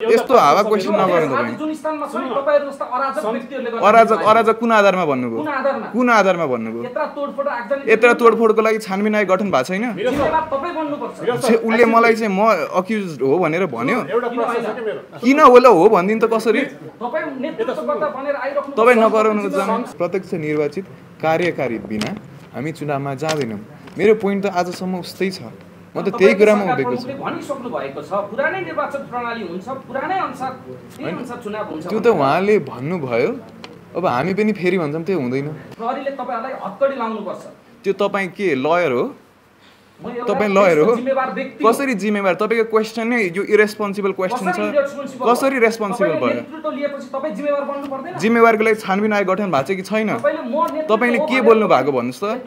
यस्तो हावा क्वेसन नगर्नु तपाईँ। जुन स्थानमा छ तपाईहरु जस्ता अराजक व्यक्तिहरुले गर्नु अराजक कुन आधारमा भन्नुभयो? कुन आधारमा भन्नुभयो? यत्रा तोडफोडको लागि छानबिन आयोग गठन भएको छैन? जिम्मेवार तपाई बन्नुपर्छ। उसले मलाई चाहिँ म अक्युज हो भनेर भन्यो। किन होला हो भनिदिनु त कसरी? तपाई नेतृत्वकर्ता बनेर आइराख्नु तपाई नगराउनु जानु। प्रत्यक्ष निर्वाचित कार्यकारी बिना हामी चुनावमा जाँदैनौँ। मेरो पोइन्ट त आजसम्म उस्तै छ। म त त्यही कुरामा उठेको छु। भनिसक्नु भएको छ पुरानै निर्वाचन प्रणाली हुन्छ, पुरानै अनुसार त्यही अनुसार चुनाव हुन्छ। त्यो त उहाँले भन्नुभयो। अब हामी पनि फेरि भन्छौँ त्यो हुँदैन। प्रहरीले तपाईहरुलाई हत्कडी लाउनुपर्छ। त्यो तपाईँ के लयर हो? तपाईँ लयर हो? कसरी जिम्मेवार? तपाईँको क्वेसन नै यो इरेस्पोन्सिबल क्वेसन छ। कसरी रेस्पोन्सिबल भयो? जिम्मेवारको लागि छानबिन आयोग गठन भएको छ कि छैन? तपाईँले के बोल्नु भएको भन्नुहोस् त?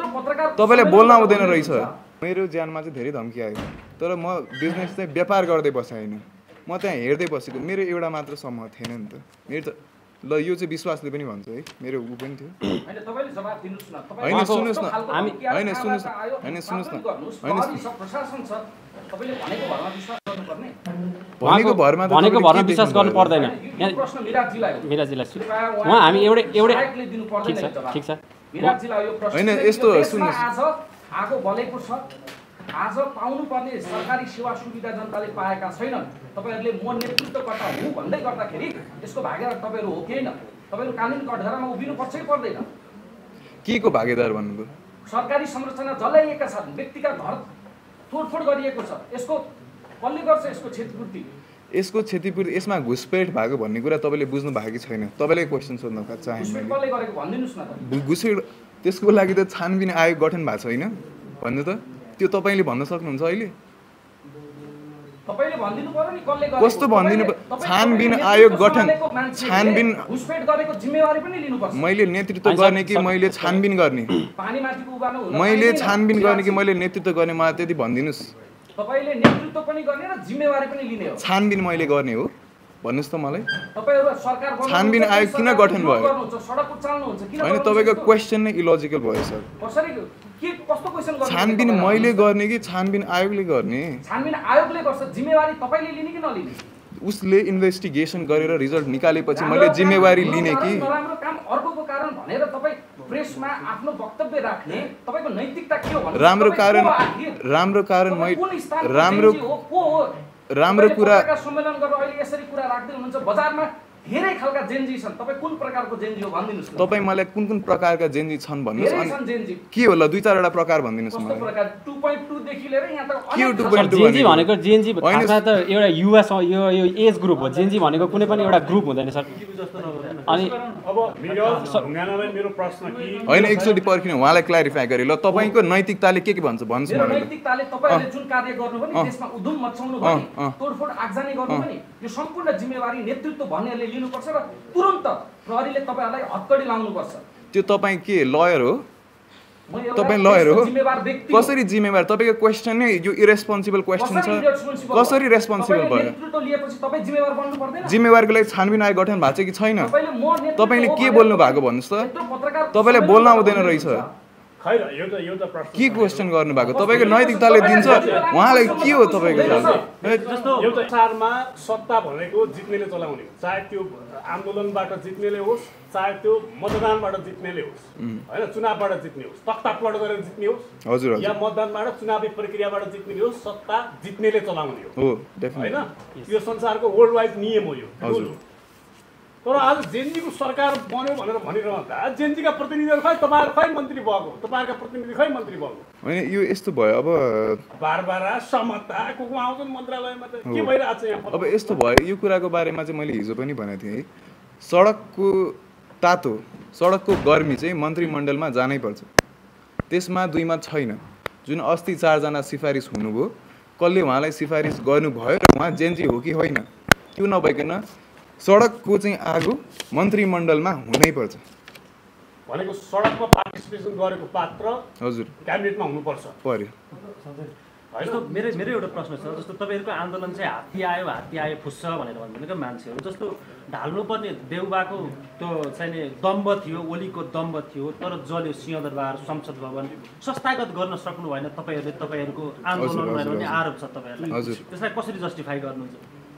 तपाईँलाई बोल्न आउँदैन रहेछ। मेरो ज्यानमा चाहिँ धेरै धम्की आयो, तर म बिजनेस चाहिँ व्यापार गर्दै बसेँ होइन, म त्यहाँ हेर्दै बसेको। मेरो एउटा मात्र समूह थिएन नि त। मेरो त ल यो चाहिँ विश्वासले पनि भन्छ है, मेरो ऊ पनि थियो। होइन सुन्नुहोस् न, होइन सुन्नुहोस् न, होइन सुन्नुहोस् न, होइन भनेको भरमा विश्वास गर्नु पर्दैन। मिराजीलाई उहाँ हामी एउटै ठिक छ होइन यस्तो सुन्नुहोस्। आगो बलेको छ। आज पाउनुपर्ने सरकारी सेवा सुविधा जनताले पाएका छैनन्। तपाईहरुले म नेतृत्वकर्ता हुँ भन्दै गर्दाखेरि यसको भागीदार तपाईहरु हो कि हैन? तपाईहरु कानुन कठघरामा उभिनु पर्छ कि पर्दैन? के को भागीदार भन्नुभयो? सरकारी संरचना जलाइएका छन्, व्यक्तिका घर तोडफोड गरिएको छ। यसको कसले गर्छ यसको क्षतिपूर्ति? यसको क्षतिपूर्ति यसमा घुसपेट भएको भन्ने कुरा तपाईले बुझ्नु भएको कि छैन? तपाईलाई क्वेसन सोध्न चाहे घुसपेट कसले गरेको भनिदिनुस् न त। घुसपेट त्यसको लागि त छानबिन आयोग गठन भएको छैन भन्नु त। त्यो तपाईले भन्न सक्नुहुन्छ अहिले? तपाईले भनिदिनु पर्यो नि कसले गरेको। कस्तो भनिदिनु? छानबिन आयोग गठन, छानबिन घुसपेट गरेको जिम्मेवारी पनि लिनुपर्छ। मैले नेतृत्व गर्ने कि मैले छानबिन गर्ने? पानीमाथिको उभानो हुन मैले छानबिन गर्ने कि मैले नेतृत्व गर्ने? मलाई त्यति भनिदिनुस्। तपाईले नेतृत्व पनि गर्ने र जिम्मेवारी पनि लिने हो। छानबिन मैले गर्ने हो भन्नुस् त मलाई। तपाईहरु सरकार बनाउनु छानबिन आयोग किन गठन भयो? सडक उचाल्नुहुन्छ किन? हैन तपाईको क्वेशन नै इलोजिकल भयो सर। कसरी के कस्तो क्वेशन गर्नु? छानबिन मैले गर्ने कि छानबिन आयोगले गर्ने? छानबिन आयोगले गर्छ, जिम्मेवारी तपाईले लिने कि नलिने? उसले इन्भेस्टिगेसन गरेर रिजल्ट निकालेपछि मैले जिम्मेवारी लिने कि? नराम्रो काम अर्कोको कारण भनेर तपाई प्रेसमा आफ्नो वक्तव्य राख्ने तपाईको नैतिकता के हो भन्नु? राम्रो कारण राम्रो कुरा सम्मेलन गरेर अहिले यसरी कुरा राख्दै हुनुहुन्छ। बजारमा धेरै खालका जेन्जी छन्, तपाई कुन प्रकारको जेन्जी हो भनिदिनुस् न। तपाई मलाई कुन प्रकारका जेन्जी छन् भन्नुस्। अनि के होला दुई चारवटा प्रकार भनिदिनुस् मलाई। कस्तो प्रकार? 2.2 देखि लिएर यहाँ तक के 2.2 जेन्जी भनेको जेन्जी खासमा त एउटा युवा यो एज ग्रुप हो। जेन्जी भनेको कुनै पनि एउटा ग्रुप हुँदैन सर। अनि अब मेरो प्रश्न के हैन एकचोटी पर्खिनु, उहाँलाई क्ल्यारिफाई गरे ल। तपाईको नैतिकताले के भन्छ भन्नुस् मेरो मलाई। नैतिकताले तपाईहरुले जुन कार्य गर्नु भने देशमा उधुम मचाउनु भने तोडफोड आगजनी गर्नु भने यो सम्पूर्ण जिम्मेवारी नेतृत्व भन्नेहरुले लिनुपर्छ र तुरुन्त प्रहरीले तपाईहरुलाई हत्कडी लाउनुपर्छ। त्यो तपाई के लयर हो? तपाई लयर हो? कसरी जिम्मेवार? तपाईको क्वेसन नै यो इरेस्पोन्सिबल क्वेसन छ। कसरी रेस्पोन्सिबल भयो? नेतृत्व लिएपछि तपाई जिम्मेवार बन्नु पर्दैन? जिम्मेवारको लागि छानबिन आयोग गठन भएको छ कि छैन? तपाईले के बोल्नु भएको भन्नुस् त? तपाईलाई बोल्न आउँदैन रहेछ। खैर यो त प्रश्न के क्वेसन गर्नु भएको? तपाईको नैतिकताले दिन्छ उहाँलाई के हो तपाईको? जस्तो एउटा संसारमा सत्ता भनेको जित्नेले चलाउने हो, चाहे त्यो आन्दोलनबाट जित्नेले होस्, चाहे त्यो मतदानबाट जित्नेले होस्, हैन चुनावबाट जित्ने होस्, तख्तापलट गरेर जित्ने होस्, हजुर या मतदानबाट चुनावी प्रक्रियाबाट जित्ने होस्, सत्ता जित्नेले चलाउने हो डेफिनेटली हैन। यो संसारको वर्ल्ड वाइड नियम हो यो। हजुर तर आज जेन्जीको सरकार बन्यो भनेर भनिरहँदा जेन्जीका प्रतिनिधिहरू खै तपाईहरु खै मन्त्री भएको, तपाईहरुका प्रतिनिधि खै मन्त्री भएको? हैन यो यस्तो भयो। अब बारबारा समता को आउँछन् मन्त्रालयमा त के भइरहेछ यहाँ? अब यस्तो भयो, यो कुराको बारेमा चाहिँ मैले हिजो पनि भनेको थिएँ है। सडकको तातो, सडकको गर्मी चाहिँ मन्त्रीमण्डलमा जानै पर्छ। त्यसमा दुईमा छैन। जुन अस्ति 4 जना सिफारिस हुनुभयो, कसले उहाँलाई सिफारिस गर्नुभयो र उहाँ जेन्जी हो कि होइन त्यो नभइकन सडकको चाहिँ आगो मन्त्रीमण्डलमा हुनै पर्छ। भनेको सडकमा पार्टिसिपेसन गरेको पात्र हजुर क्याबिनेटमा हुनुपर्छ पर्यो। जस्तो मेरो एउटा प्रश्न छ। जस्तो तपाईहरुको आन्दोलन चाहिँ हात्ती आयो फुस्छ भनेर भन्दैनका मान्छेहरू जस्तो ढाल्नुपर्ने देउबाको त्यो चाहिँ दम्ब थियो, ओलीको दम्ब थियो, तर जल्यो सिंहदरबार, संसद भवन संस्थागत गर्न सक्नु भएन तपाईहरुले। तपाईहरुको आन्दोलन भनेर भन्ने आरोप छ तपाईहरुलाई। त्यसलाई कसरी जस्टिफाई गर्नुहुन्छ?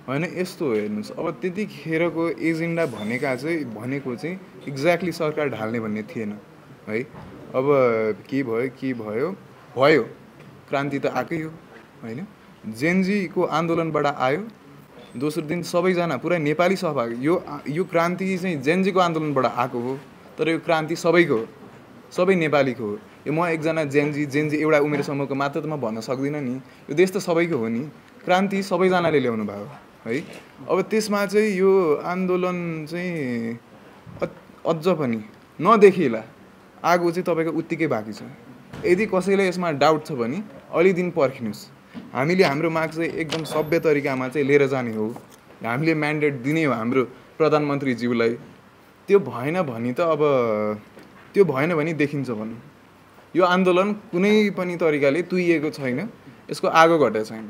होइन यस्तो हो हेर्नुहोस्, अब त्यतिखेरको एजेन्डा भनेको चाहिँ एक्ज्याक्टली सरकार ढाल्ने भन्ने थिएन है। अब के भयो क्रान्ति त आएकै हो होइन। जेनजीको आन्दोलनबाट आयो, दोस्रो दिन सबैजना पुरा नेपाली सहभागी, यो क्रान्ति चाहिँ जेनजीको आन्दोलनबाट आएको हो, तर यो क्रान्ति सबैको हो, सबै नेपालीको हो। यो म एकजना जेनजी एउटा उमेर समूहको मात्र त म भन्न सक्दिनँ नि, यो देश त सबैको हो नि, क्रान्ति सबैजनाले ल्याउनु भयो है। अब त्यसमा चाहिँ यो आन्दोलन चाहिँ अझ पनि नदेखिएला आगो चाहिँ तपाईँको उत्तिकै बाँकी छ। यदि कसैलाई यसमा डाउट छ भने अलि दिन पर्खिनुहोस्। हामीले हाम्रो माग चाहिँ एकदम सभ्य तरिकामा चाहिँ लिएर जाने हो, हामीले म्यान्डेट दिने हो हाम्रो प्रधानमन्त्रीज्यूलाई। त्यो भएन भने देखिन्छ भनौँ यो आन्दोलन कुनै पनि तरिकाले तुइएको छैन, यसको आगो घटेको छैन।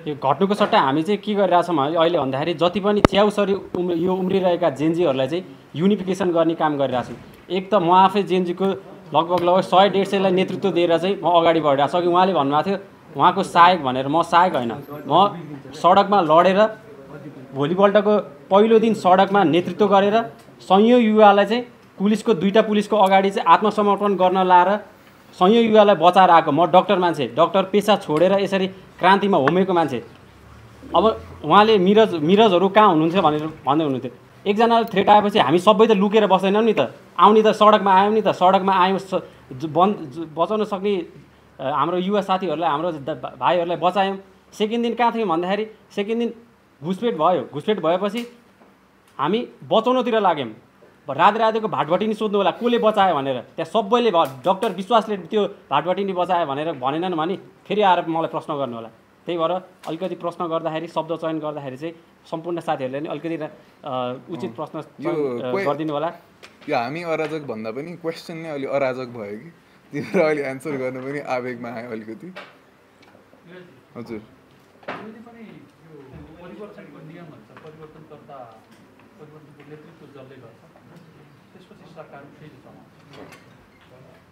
यो घट्नुको सट्टा हामी चाहिँ के गरिरहेछौँ अहिले भन्दाखेरि जति पनि च्याउसरी यो उम्रिरहेका जेनजीहरूलाई चाहिँ युनिफिकेसन गर्ने काम गरिरहेछौँ। एक त म आफै जेनजीको लगभग 100-150लाई नेतृत्व दिएर चाहिँ म अगाडि बढिरहेको छु। अघि उहाँले भन्नुभएको थियो उहाँको सहायक भनेर, म सहायक होइन, म सडकमा लडेर भोलिपल्टको पहिलो दिन सडकमा नेतृत्व गरेर सयौँ युवालाई चाहिँ दुईटा पुलिसको अगाडि चाहिँ आत्मसमर्पण गर्न लाएर सयौँ युवालाई बचाएर आएको म डक्टर मान्छे, डक्टर पेसा छोडेर यसरी क्रान्तिमा होमेको मान्छे। अब उहाँले मिरजहरू कहाँ हुनुहुन्थ्यो भनेर भन्दै हुनुहुन्थ्यो। एकजनाले थ्रेट आएपछि हामी सबै त लुकेर बस्दैनौँ नि त, आउने त सडकमा आयौँ नि त, सडकमा आयौँ बचाउन सक्ने हाम्रो युवा साथीहरूलाई, हाम्रो भाइहरूलाई बचायौँ। सेकेन्ड दिन कहाँ थियौँ भन्दाखेरि सेकेन्ड दिन घुसपेट भएपछि हामी बचाउनतिर लाग्यौँ। राधेको भाटभटिनी सोध्नु होला कसले बचायो भनेर, त्यहाँ सबैले डक्टर विश्वासले त्यो भाटभटिनी बचायो भनेर भनेनन् भने फेरि आएर मलाई प्रश्न गर्नु होला। त्यही भएर अलिकति प्रश्न गर्दाखेरि शब्द चयन गर्दाखेरि चाहिँ सम्पूर्ण साथीहरूले नि अलिकति उचित प्रश्न गरिदिनु होला। यो हामी अराजक भन्दा पनि क्वेसन नै अलि अराजक भयो कि, त्यही भएर अहिले एन्सर गर्नु पनि आवेगमा आयो अलिकति। हजुर सरकार फेरि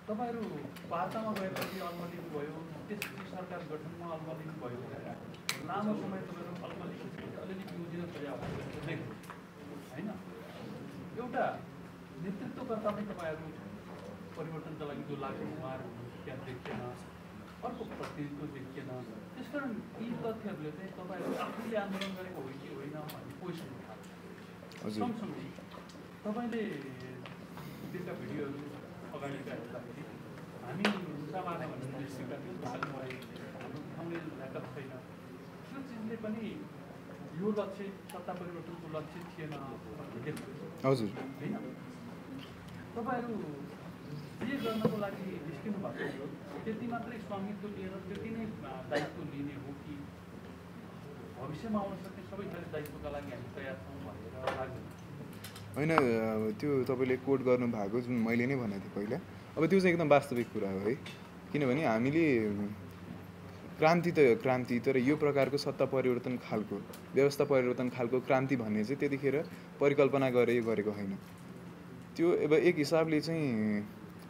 तपाईँहरू वार्तामा गएपछि अल्मलिक भयो, त्यसपछि सरकार गठनमा अल्मलिक भयो, लामो समय तपाईँहरू अल्मलिक अलिअलि बुझिन पर्यो होइन। एउटा नेतृत्वकर्तामै तपाईँहरू परिवर्तनका लागि जो लाग्छ उहाँहरू त्यहाँ देखिएन, अर्को प्रतिनिधित्व देखिएन। त्यसकारण यी तथ्यहरूले चाहिँ तपाईँहरू आफूले आन्दोलन गरेको हो कि होइन भन्ने क्वेसन उठाएको। सँगसँगै तपाईँले त्यसका भिडियोहरू अगाडिका हेर्दाखेरि हामी हिंसा मार्ने भन्ने दृष्टिका त्यो भागलाई हाम्रो उठाउने ल्याकत छैन। त्यो चिजले पनि यो लक्ष्य सत्ता परिवर्तनको लक्ष्य थिएन भन्ने देख्छु। हजुर होइन, तपाईँहरू जे गर्नको लागि निस्किनु भएको थियो त्यति मात्रै स्वामित्व लिएर त्यति नै दायित्व लिने हो कि भविष्यमा आउन सक्ने सबै थरी दायित्वका लागि हामी तयार छौँ भनेर लाग्दैन? होइन, त्यो तपाईँले कोट गर्नुभएको जुन मैले नै भनेको थिएँ पहिला, अब त्यो चाहिँ एकदम वास्तविक कुरा हो है। किनभने हामीले क्रान्ति तर यो प्रकारको सत्ता परिवर्तन खालको, व्यवस्था परिवर्तन खालको क्रान्ति भन्ने चाहिँ त्यतिखेर परिकल्पना गरेको होइन। त्यो अब एक हिसाबले चाहिँ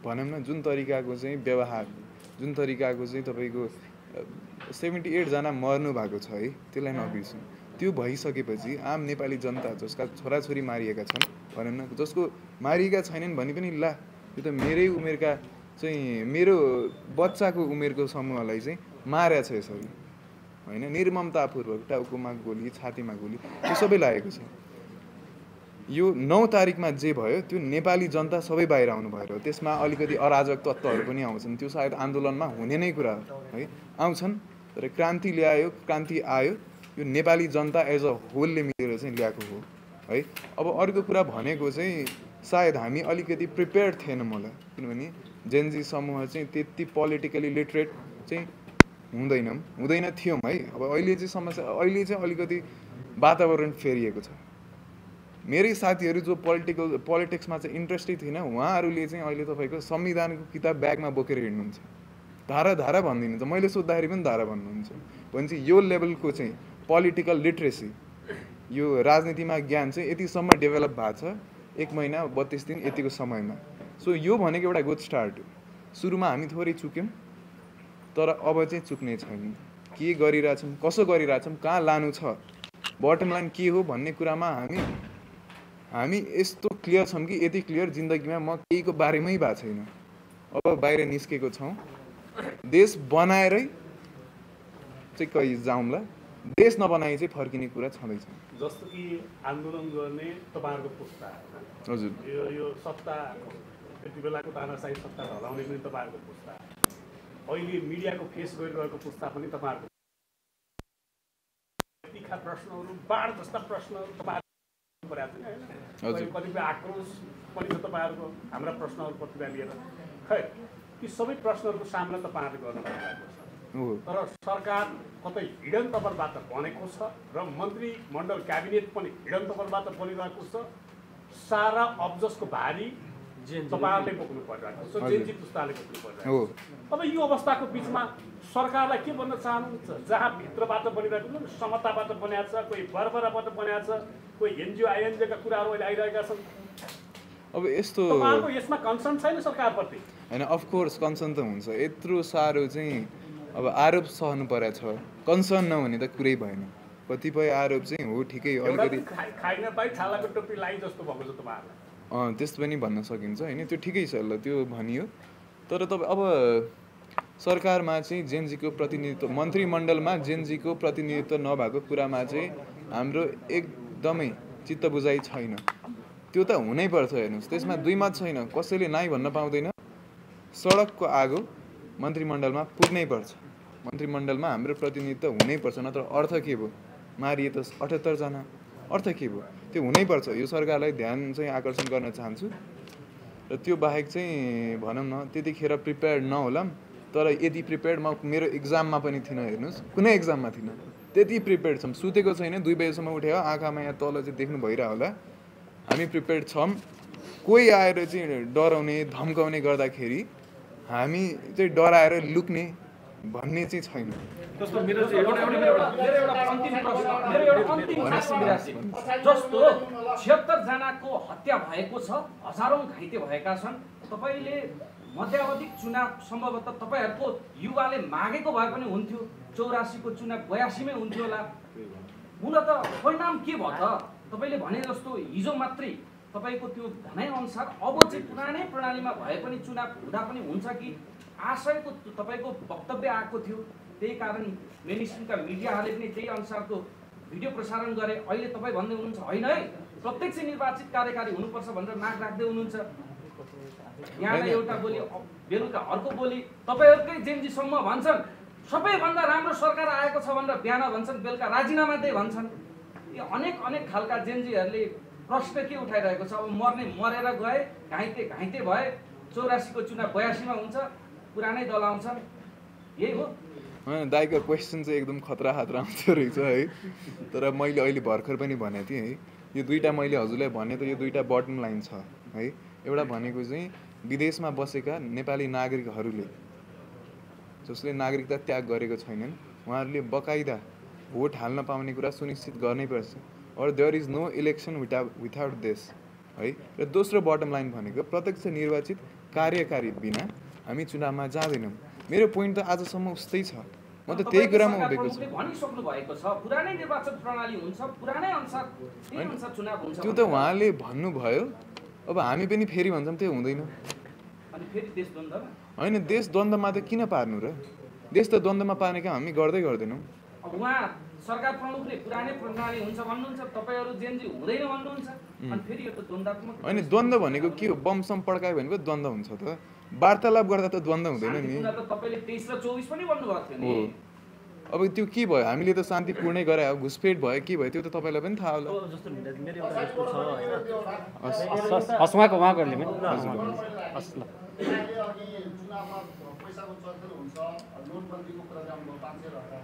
भनौँ न जुन तरिकाको चाहिँ व्यवहार, जुन तरिकाको चाहिँ तपाईँको 78 जना मर्नु भएको छ है, त्यसलाई नबिर्सौँ। त्यो भइसकेपछि आम नेपाली जनता जसका छोराछोरी मारिएका छन् भनौँ न, जसको मारिएका छैनन् भने पनि ला यो त मेरै उमेरका चाहिँ मेरो बच्चाको उमेरको समूहलाई चाहिँ मारेको छ यसरी होइन, निर्ममतापूर्वक टाउकोमा गोली, छातीमा गोली, त्यो सबै लागेको छ। यो 9 तारिकमा जे भयो त्यो नेपाली जनता सबै बाहिर आउनु भएर, त्यसमा अलिकति अराजक तत्त्वहरू पनि आउँछन्, त्यो सायद आन्दोलनमा हुने नै कुरा हो है, आउँछन्। तर क्रान्ति आयो, यो नेपाली जनता एज अ होलले मिलेर चाहिँ ल्याएको हो है। अब अर्को कुरा भनेको चाहिँ सायद हामी अलिकति प्रिपेयर्ड थिएनौँ होला, किनभने जेनजी समूह चाहिँ त्यति पोलिटिकली लिटरेट चाहिँ हुँदैन थियौँ है। अब अहिले चाहिँ समस्या, अहिले चाहिँ अलिकति वातावरण फेरिएको छ। मेरै साथीहरू जो पोलिटिक्समा चाहिँ इन्ट्रेस्टै थिएन, उहाँहरूले चाहिँ अहिले तपाईँको संविधानको किताब ब्यागमा बोकेर हिँड्नुहुन्छ, धारा भनिदिनुहुन्छ। मैले सोद्धाखेरि पनि धारा भन्नुहुन्छ भनेपछि यो लेभलको चाहिँ पोलिटिकल लिट्रेसी, यो राजनीतिमा ज्ञान चाहिँ यतिसम्म डेभलप भएको छ 1 महिना 32 दिन यतिको समयमा। सो यो भनेको एउटा गुड स्टार्ट हो। सुरुमा हामी थोरै चुक्यौँ, तर अब चाहिँ चुक्ने छैन। के गरिरहेछौँ, कसो गरिरहेछौँ, कहाँ लानु छ, बटम लाइन के हो भन्ने कुरामा हामी यस्तो क्लियर छौँ कि यति क्लियर जिन्दगीमा म केहीको बारेमै भएको छैन। अब बाहिर निस्केको छौँ, देश बनाएरै चाहिँ कहीँ जाउँला, देश नबनाए चाहिँ फर्किने कुरा छँदैछ। जस्तो कि आन्दोलन गर्ने तपाईँहरूको पुस्ता, हजुर, यो सत्ता त्यति बेलाको तानाशाही सत्ता ढलाउने पनि तपाईँहरूको पुस्ता, अहिले मिडियाको फेस गरिरहेको पुस्ता पनि तपाईँहरूको तीखा प्रश्नहरू, बाढ जस्ता प्रश्नहरू तपाईँहरू परेको छैन होइन, कतिपय आक्रोश पनि छ तपाईँहरूको हाम्रा प्रश्नहरूप्रति लिएर। खै ती सबै प्रश्नहरूको सामना तपाईँहरूले गर्न भइरहेको छ, तर सरकार कतै हिडन तवरबाट बनेको छ र मन्त्रीमण्डल क्याबिनेट पनि हिडन तवरबाट बनिरहेको छ। सारा अब्जसको भारी तपाईँहरूले बोक्नु परिरहेको छ, जेनजी पुस्ताले बोक्नु परिरहेको छ। अब यो अवस्थाको बिचमा सरकारलाई के भन्न चाहनुहुन्छ? जहाँ भित्रबाट बनिरहेको छ, समताबाट बनाएको छ, कोही बरबराबाट बनाएको छ, कोही एनजिओ आइएनजिओका कुराहरू अहिले आइरहेका छन्। अब यस्तो तपाईँहरूको यसमा कन्सर्न छैन सरकारप्रति? होइन, अफकोर्स कन्सर्न त हुन्छ। यत्रो साह्रो चाहिँ अब आरोप सहनु परेको छ, कन्सर्न नहुने त कुरै भएन। कतिपय आरोप चाहिँ हो ठिकै, अलिकति खाइ नपाई छालाको टोपी लाइ जस्तो भएको छ तपाईँहरूलाई। त्यस्तो पनि भन्न सकिन्छ होइन, त्यो ठिकै छ ल, त्यो भनियो। तर तपाईँ अब सरकारमा चाहिँ जेनजीको प्रतिनिधित्व, मन्त्रीमण्डलमा जेनजीको प्रतिनिधित्व नभएको कुरामा चाहिँ हाम्रो एकदमै चित्त बुझाइ छैन। त्यो त हुनैपर्छ। हेर्नुहोस्, त्यसमा दुई मत छैन, कसैले नाइ भन्न पाउँदैन। सडकको आगो मन्त्रीमण्डलमा पुग्नै पर्छ, मन्त्रीमण्डलमा हाम्रो प्रतिनिधित्व हुनैपर्छ, नत्र अर्थ के भयो? मारिए त 78 जना, अर्थ के भयो? त्यो हुनैपर्छ। यो सरकारलाई ध्यान चाहिँ आकर्षण गर्न चाहन्छु। र त्यो बाहेक चाहिँ भनौँ न, त्यतिखेर प्रिपेयर्ड नहोला, तर यति प्रिपेयर्ड म मेरो एक्जाममा पनि थिइनँ। हेर्नुहोस्, कुनै एक्जाममा थिइनँ, त्यति प्रिपेयर्ड छौँ। सुतेको छैन, 2 बजेसम्म उठ्यो, आँखामा यहाँ तल चाहिँ देख्नु भइरह होला, हामी प्रिपेयर्ड छौँ। कोही आएर चाहिँ डराउने धम्काउने गर्दाखेरि हामी चाहिँ डराएर लुक्ने भन्ने चाहिँ छैन। जस्तो मेरो एउटा अन्तिम प्रश्न, जस्तो 76 जनाको हत्या भएको छ, हजारौं घाइते भएका छन्। तपाईँले मध्यावधि चुनाव सम्भवतः तपाईँहरूको युवाले मागेको भए पनि हुन्थ्यो, 84 को चुनाव 82 मै हुन्थ्यो होला। हुन त परिणाम के भयो त? तपाईँले भने जस्तो हिजो मात्रै तपाईँको त्यो भनाइअनुसार अब चाहिँ पुरानै प्रणालीमा भए पनि चुनाव हुँदा पनि हुन्छ कि आशयको तपाईँको वक्तव्य आएको थियो, त्यही कारण मेनस्ट्रिमका मिडियाहरूले पनि त्यही अनुसारको भिडियो प्रसारण गरे। अहिले तपाईँ भन्दै हुनुहुन्छ होइन है, प्रत्यक्ष निर्वाचित कार्यकारी हुनुपर्छ भनेर नाक राख्दै हुनुहुन्छ। यहाँलाई एउटा बोली, बेलुका अर्को बोली, तपाईँहरूकै जेनजीसम्म भन्छन् सबैभन्दा राम्रो सरकार आएको छ भनेर बिहान भन्छन्, बेलुका राजीनामा दे भन्छन्। यो अनेक खालका जेनजीहरूले प्रश्न के उठाइरहेको छ? अब मरेर गए, घाइते भए, 84 को चुनाव 82 मा हुन्छ, पुरानै दल आउँछन्, यही हो? होइन, दाइको क्वेसन चाहिँ एकदम खतरा आउँदो रहेछ है। तर मैले अहिले भर्खर पनि भनेको थिएँ है, यो दुईवटा मैले हजुरलाई भने त यो दुईवटा बटम लाइन छ है। एउटा भनेको चाहिँ विदेशमा बसेका नेपाली नागरिकहरूले जसले नागरिकता त्याग गरेको छैनन्, उहाँहरूले बकाइदा भोट हाल्न पाउने कुरा सुनिश्चित गर्नै पर्छ। और there is no election without this है। र दोस्रो बटम लाइन भनेको प्रत्यक्ष निर्वाचित कार्यकारी बिना हामी चुनावमा जाँदैनौँ। मेरो पोइन्ट त आजसम्म उस्तै छ, म त त्यही कुरामा उभिएको छु। भनिसक्नु भएको छ पुरानै निर्वाचन प्रणाली हुन्छ, पुरानै अनुसार त्यही अनुसार चुनाव हुन्छ। त्यो त उहाँले भन्नुभयो, अब हामी पनि फेरि भन्छौँ त्यो हुँदैन। अनि फेरि देश द्वन्द्वमा होइन, देश द्वन्द्वमा त किन पार्नु र? देश त द्वन्द्वमा पार्ने काम हामी गर्दैनौँ। अब उहाँ सरकार प्रमुखले पुरानै प्रणाली हुन्छ भन्नुहुन्छ, तपाईँहरू जेनजी हुँदैन भन्नुहुन्छ, अनि फेरि यो त द्वन्द्वात्मक होइन। द्वन्द्व भनेको के हो? बमसम पड्कायो भनेको द्वन्द्व हुन्छ त? वार्तालाप गर्दा त द्वन्द्व हुँदैन नि। तपाईँले 23 र 24 पनि भन्नुभएको थियो नि। अब त्यो के भयो? हामीले त शान्तिपूर्णै गरे हो, घुसपेट भयो के भयो त्यो त तपाईँलाई पनि थाहा होला। जस्तो मेरो एउटा यस्तो छ होइन, उहाँहरूले पनि चुनावमा पैसाको चर्चल हुन्छ, नोटबन्दीको कुरा जानुभयो 500 हजार।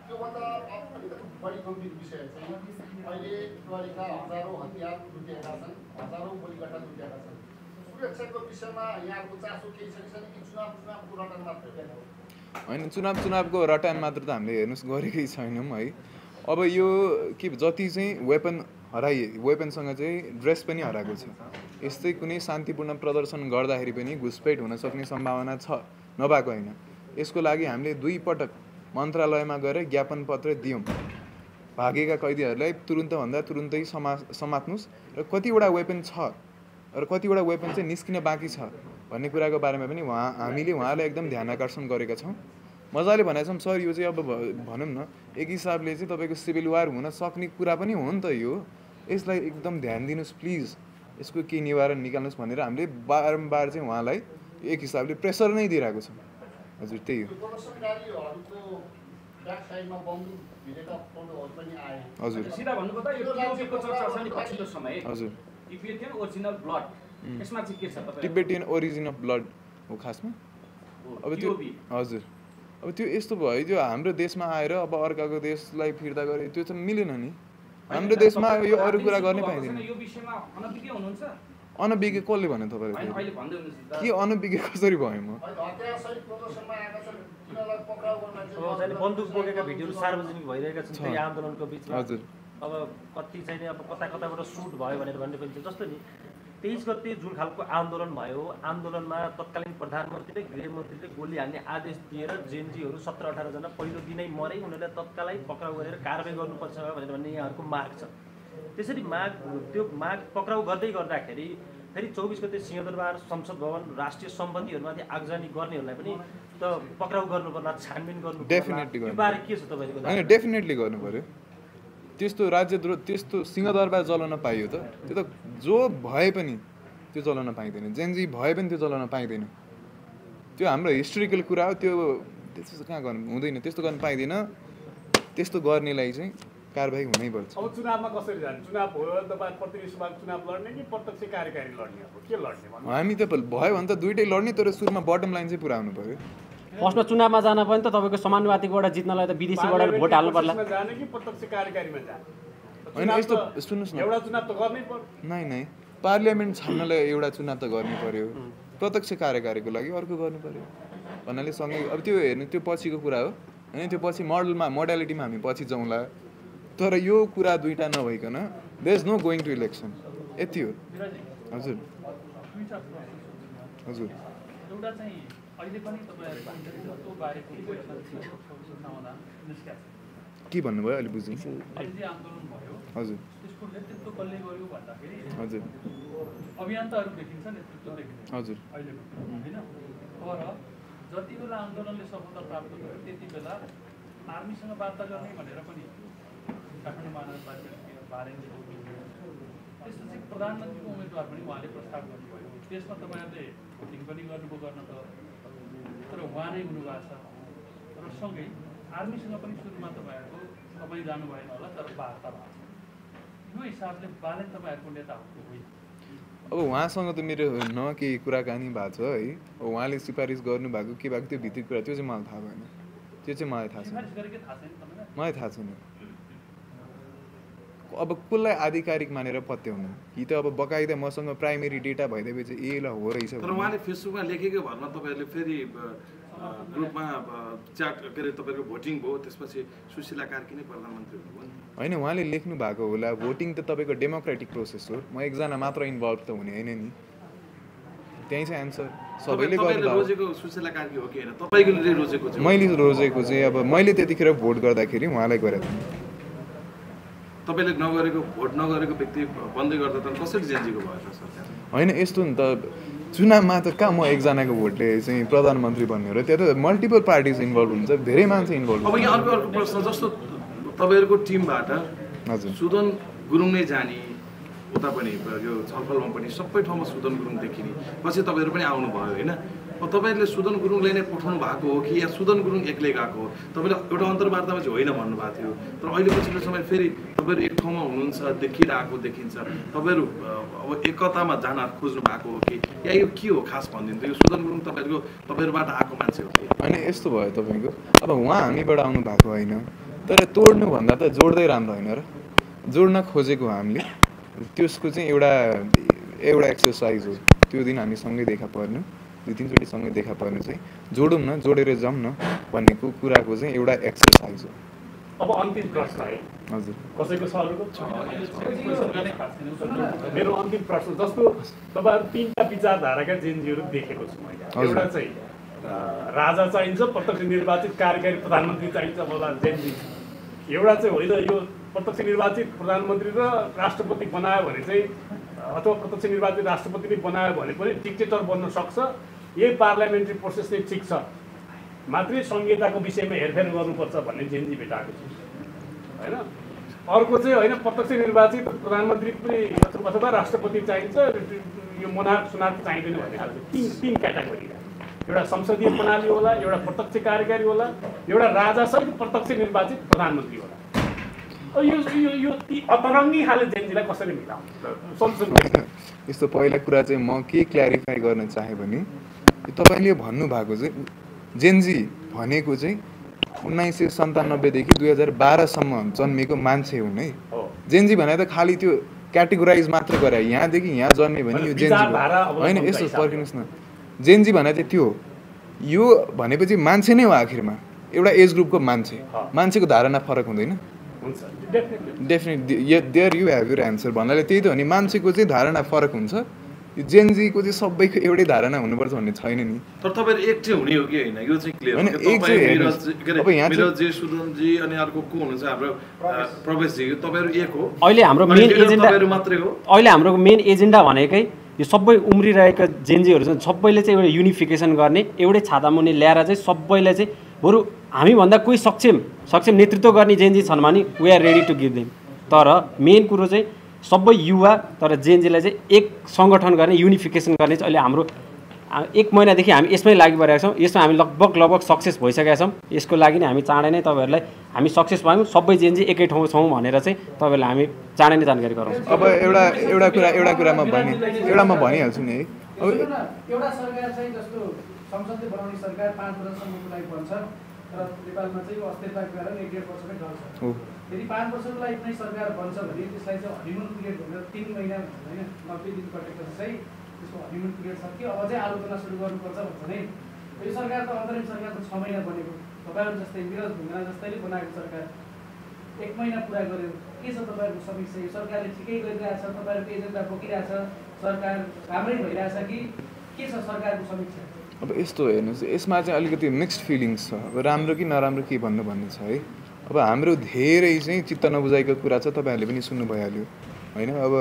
त्योभन्दा अलिकति बढी गम्भीर विषय चाहिँ अहिले प्रहरीका हजारौँ हतियार लुटेका छन्, हजारौँ गोलीगट्टा लुटेका छन्। सुरक्षाको विषयमा यहाँको चासो केही छैन कि चुनावको रटन मात्रै? होइन, चुनावको रटान मात्र त हामीले हेर्नुहोस् गरेकै छैनौँ है। अब यो के जति चाहिँ वेपन हराइए, वेपनसँग चाहिँ ड्रेस पनि हराएको छ। यस्तै कुनै शान्तिपूर्ण प्रदर्शन गर्दाखेरि पनि घुसपेट हुन सक्ने सम्भावना छ, नभएको होइन। यसको लागि हामीले 2 पटक मन्त्रालयमा गएर ज्ञापन पत्र दियौँ भागेका कैदीहरूलाई तुरुन्तै समात्नुहोस् र कतिवटा वेपन छ र कतिवटा वेपन चाहिँ निस्किन बाँकी छ भन्ने कुराको बारेमा पनि हामीले उहाँलाई एकदम ध्यान आकर्षण गरेका छौँ। मजाले भनेका छौँ सर यो चाहिँ अब भनौँ न एक हिसाबले चाहिँ तपाईँको सिभिल वार हुन सक्ने कुरा पनि हो नि त यो, यसलाई एकदम ध्यान दिनुहोस् प्लिज, यसको केही निवारण निकाल्नुहोस् भनेर हामीले बारम्बार चाहिँ उहाँलाई एक हिसाबले प्रेसर नै दिइरहेको छौँ। हजुर त्यही हो। हजुर सिधा भन्नुपर्दा यो टिबेटको चर्चा छ नि पछिल्लो समय। हजुर टिबेटियन ओरिजिनल ब्लड यसमा चाहिँ के छ तपाईँ? टिबेटियन ओरिजिन अफ ब्लड हो खासमा। अब त्यो हजुर अब त्यो यस्तो भयो त्यो हाम्रो देशमा आएर अब अर्काको देशलाई फिर्ता गरे त्यो त मिलेन नि। हाम्रो देशमा यो अरू कुरा गर्नै पाइँदैन। यो विषयमा अनभिज्ञ हुनुहुन्छ? अनभिज्ञ कसले भन्यो तपाईँले? अहिले भन्दै हुनुहुन्छ के अनभिज्ञ कसरी भयो म? बन्दुक बोकेका भिडियोहरू सार्वजनिक भइरहेका छन् त्यही आन्दोलनको बिचमा। हजुर अब कति चाहिँ अब कता कताबाट सुट भयो भनेर भन्ने पनि छ। जस्तो नि 23 गते जुन खालको आन्दोलन भयो, आन्दोलनमा तत्कालीन प्रधानमन्त्री र गृहमन्त्रीले गोली हान्ने आदेश दिएर जेएनजीहरू 17-18 जना पहिलो दिनै मरे, उनीहरूलाई तत्कालै पक्राउ गरेर कारबाही गर्नुपर्छ भनेर भन्ने यहाँहरूको माग छ। त्यसरी त्यो माग पक्राउ गर्दै गर्दाखेरि फेरि 24 गते सिंहदरबार, संसद भवन, राष्ट्रिय सम्बन्धीहरूमाथि आगजनी गर्नेहरूलाई पनि त पक्राउ गर्नु पर्ला, छानबिन गर्नु पर्ला। डेफिनेटली यो बारे के छ तपाईँको? हैन डेफिनेटली गर्नु पर्यो। त्यस्तो राज्यद्रोह त्यस्तो सिंहदरबार जलाउन पाइयो त? त्यो त जो भए पनि त्यो जलाउन पाइँदैन, जेनजी भए पनि त्यो जलाउन पाइँदैन। त्यो हाम्रो हिस्टोरिकल कुरा हो, त्यो त्यस्तो कहाँ गर्नु हुँदैन, त्यस्तो गर्न पाइँदैन। त्यस्तो गर्नेलाई चाहिँ कारबाही हुनैपर्छ। अब चुनावमा कसरी जाने? चुनाव भयो तपाईँ प्रतिनिधि सभा चुनाव लड्ने कि प्रत्यक्ष कार्यकारी लड्ने? अब के लड्ने? हामी त भयो भने त दुइटै लड्ने, तर सुरुमा बटम लाइन चाहिँ पुरा हुनु पर्यो। फर्स्टमा चुनावमा जान पनि त तपाईँको समानुपातिकबाट जित्नलाई त विदेशीबाट भोट हाल्नु पर्ला। जाने कि प्रत्यक्ष कार्यकारीमा जाने? होइन यस्तो सुन्नुहोस् न, एउटा चुनाव त गर्नै पर्यो। नै पार्लियामेन्ट छान्नलाई एउटा चुनाव त गर्नु पर्यो, प्रत्यक्ष कार्यकारीको लागि अर्को गर्नु पर्यो भन्नाले सँगै। अब त्यो हेर्नु त्यो पछिको कुरा हो होइन, त्यो पछि मोडालिटीमा हामी पछि जाउँला, तर यो कुरा दुईटा नभइकन there is no going to election, यति हो। हजुर हजुर एउटा चाहिँ अहिले पनि तपाईँहरूको बारेको समाधान निस्किएको छ। के भन्नुभयो अहिले बुझ्नु? अहिले जे आन्दोलन भयो हजुर त्यसको नेतृत्व कसले गर्यो भन्दाखेरि हजुर अभियन्ताहरू देखिन्छ, नेतृत्व देखिन्छ हजुर अहिले होइन। तर जति बेला आन्दोलनले सफलता प्राप्त गर्यो त्यति बेला आर्मीसँग वार्ता गर्ने भनेर पनि काठमाडौँ महानगरपालिका बारेले त्यसपछि प्रधानमन्त्रीको उम्मेदवार पनि उहाँले प्रस्ताव गर्नुभयो। त्यसमा तपाईँहरूले भोटिङ पनि गर्नुभयो गर्न त, तर उहाँ नै हुनुभएको छ। र सँगै आर्मीसँग पनि सुरुमा तपाईँ जानु भएन होला, तर वार्ता भएको छ। यो हिसाबले बालेन तपाईँहरूको नेता होइन। अब उहाँसँग त मेरो न केही कुराकानी भएको छ है, उहाँले सिफारिस गर्नुभएको के भएको त्यो भित्री कुरा त्यो चाहिँ मलाई थाहा भएन, त्यो चाहिँ मलाई थाहा छैन, मलाई थाहा छैन। अब कसलाई आधिकारिक मानेर पत्याउनु कि त अब बकाइदा मसँग प्राइमेरी डेटा भइदिएपछि ए ल हो रहेछ। तर उहाँले फेसबुकमा लेखेकै भरमा तपाईँहरूले फेरि ग्रुपमा च्याट के अरे तपाईँको भोटिङ भयो, त्यसपछि सुशीला कार्की नै प्रधानमन्त्री हुनुभयो। होइन उहाँले लेख्नु भएको होला, भोटिङ त तपाईँको डेमोक्रेटिक प्रोसेस हो, म एकजना मात्र इन्भल्भ त हुने होइन नि, त्यही चाहिँ एन्सर सबैले रोजेको सुशीला कार्की हो कि होइन? तपाईँले रोजेको चाहिँ? मैले रोजेको चाहिँ अब मैले त्यतिखेर भोट गर्दाखेरि उहाँलाई गरेको थिएँ। तपाईँले नगरेको भोट नगरेको व्यक्ति बन्दै गर्दा त कसरी जेन्जीको भयो त सरकार? होइन यस्तो नि त, चुनावमा त कहाँ म एकजनाको भोटले चाहिँ प्रधानमन्त्री बन्ने हो र त्यहाँ त मल्टिपल पार्टिज इन्भल्भ हुन्छ, धेरै मान्छे इन्भल्भ हुन्छ। अब यहाँ अर्को प्रश्न, जस्तो तपाईँहरूको टिमबाट हजुर सुदन गुरुङ नै जाने उता पनि यो छलफलमा पनि सबै ठाउँमा सुदन गुरुङ देखिने, पछि तपाईँहरू पनि आउनुभयो होइन? अब तपाईँहरूले सुदन गुरुङलाई नै पठाउनु भएको हो कि या सुदन गुरुङ एक्लै गएको हो? तपाईँले एउटा अन्तर्वार्तामा चाहिँ होइन भन्नुभएको थियो, तर अहिले पछिल्लो समय फेरि तपाईँहरू एक ठाउँमा हुनुहुन्छ, देखिरहेको देखिन्छ, तपाईँहरू अब एकतामा जान खोज्नु भएको हो कि या यो के हो खास भनिदिनु? यो सुदन गुरुङ तपाईँहरूबाट आएको मान्छे हो कि? होइन यस्तो भयो तपाईँको, अब उहाँ हामीबाट आउनु भएको होइन, तर तोड्नुभन्दा त जोड्दै राम्रो होइन र? जोड्न खोजेको हामीले, त्यसको चाहिँ एउटा एक्सर्साइज हो। त्यो दिन हामी सँगै देखा पर्नु, 2-3 सँगै देखा पर्नु चाहिँ जोडौँ न, जोडेर जाऊँ न भन्ने कुराको चाहिँ एउटा एक्सर्साइज हो। अब अन्तिम प्रश्न है हजुर कसैको छ अरूको? मेरो अन्तिम प्रश्न, जस्तो तपाईँहरू 3टा विचारधाराका जेएनजीहरू देखेको छु मैले। एउटा चाहिँ राजा चाहिन्छ, प्रत्यक्ष निर्वाचित कार्यकारी प्रधानमन्त्री चाहिन्छ होला जेनजी। एउटा चाहिँ होइन, यो प्रत्यक्ष निर्वाचित प्रधानमन्त्री र राष्ट्रपति बनायो भने चाहिँ अथवा प्रत्यक्ष निर्वाचित राष्ट्रपति नै बनायो भने पनि डिक्टेटर बन्न सक्छ। यही पार्लियामेन्ट्री प्रोसेस नै ठिक छ, मात्रै संहिताको विषयमा हेरफेर गर्नुपर्छ भन्ने जेनजी भेटाएको छ होइन। अर्को चाहिँ होइन, प्रत्यक्ष निर्वाचित प्रधानमन्त्री पनि अथवा राष्ट्रपति चाहिन्छ, यो मोनार्क सुनार्क चाहिँदैन भन्ने खालको तीन क्याटेगोरी। एउटा संसदीय प्रणाली होला, एउटा प्रत्यक्ष कार्यकारी होला, एउटा राजासहित प्रत्यक्ष निर्वाचित प्रधानमन्त्री होला। यो अतरङ्गी खाले जेनजीलाई कसरी मिलाउँछ? यस्तो पहिला कुरा चाहिँ म के क्ल्यारिफाई गर्न चाहेँ भने तपाईँले भन्नुभएको चाहिँ जेनजी भनेको चाहिँ 1997देखि 2012सम्म जन्मेको मान्छे हुन् है। जेनजी भने त खालि त्यो क्याटेगोराइज मात्र गरे, यहाँदेखि यहाँ जन्मे भने यो जेनजी होइन। यस्तो पर्खिनुहोस् न, जेनजी भने चाहिँ त्यो यो भनेपछि मान्छे नै हो आखिरमा, एउटा एज ग्रुपको मान्छेको धारणा फरक हुँदैन? Definitely there you have your answer भन्नाले त्यही त हो नि, मान्छेको चाहिँ धारणा फरक हुन्छ। यो जेनजीको चाहिँ सबैको एउटै धारणा हुनुपर्छ भन्ने छैन नि। तर तपाईँहरू एक चाहिँ हुने हो कि होइन, यो चाहिँ क्लियर होइन। एक चाहिँ मिरजी, सुदनजी अनि अर्को को हुनुहुन्छ हाम्रो प्रवेशजी, तपाईँहरू एक हो। अहिले हाम्रो मेन एजेन्डा मात्रै हो। अहिले हाम्रो मेन एजेन्डा भनेकै यो सबै उम्रिरहेका जेनजीहरू छन्, सबैले चाहिँ एउटा युनिफिकेसन गर्ने, एउटै छातामुनि ल्याएर चाहिँ सबैलाई चाहिँ बरु हामीभन्दा कोही सक्षम नेतृत्व गर्ने जेनजी छन् भने we are ready to give them. तर मेन कुरो चाहिँ सबै युवा तर जेनजीलाई चाहिँ एक सङ्गठन गर्ने, युनिफिकेसन गर्ने चाहिँ अहिले हाम्रो 1 महिनादेखि हामी यसमै लागिपरेका छौँ। यसमा हामी लगभग सक्सेस भइसकेका छौँ। यसको लागि नै हामी चाँडै नै तपाईँहरूलाई हामी सक्सेस भयौँ, सबै जेनजी एकै ठाउँ छौँ भनेर चाहिँ तपाईँहरूलाई हामी चाँडै नै जानकारी गराउँछौँ। अब एउटा कुरा म भनिहाल्छु नि है। अब एउटा सरकार चाहिँ जस्तो संसदले बनाउने सरकार 5 वर्षसम्मको लागि बन्छ र नेपालमा चाहिँ यो अस्थिरताको कारण 1.5 वर्षमै ढल्छ। यदि 5 वर्षको लागि कुनै सरकार बन्छ भने त्यसलाई चाहिँ हनिमुन पिरियड भनेर 3 महिना होइन 90 दिन कटेपछि चाहिँ त्यसको हनिमुन पिरियड सकियो, अब चाहिँ आलोचना सुरु गर्नुपर्छ भन्छ नै। यो सरकार त अन्तरिम सरकार त 6 महिना बनेको, तपाईँहरू जस्तै मिरज ढुङ्गाना जस्तैले बनाएको सरकार 1 महिना पुरा गर्यो। के छ तपाईँहरूको समीक्षा? यो सरकारले ठिकै गरिरहेछ, तपाईँहरूको एजेन्डा बोकिरहेछ, सरकार राम्रै भइरहेछ कि के छ सरकारको समीक्षा? अब यस्तो हेर्नुहोस्, यसमा चाहिँ अलिकति मिक्स्ड फिलिङ्स छ। अब राम्रो कि नराम्रो के भन्ने छ है। अब हाम्रो धेरै चाहिँ चित्त नबुझाएको कुरा छ, तपाईँहरूले पनि सुन्नु भइहाल्यो होइन। अब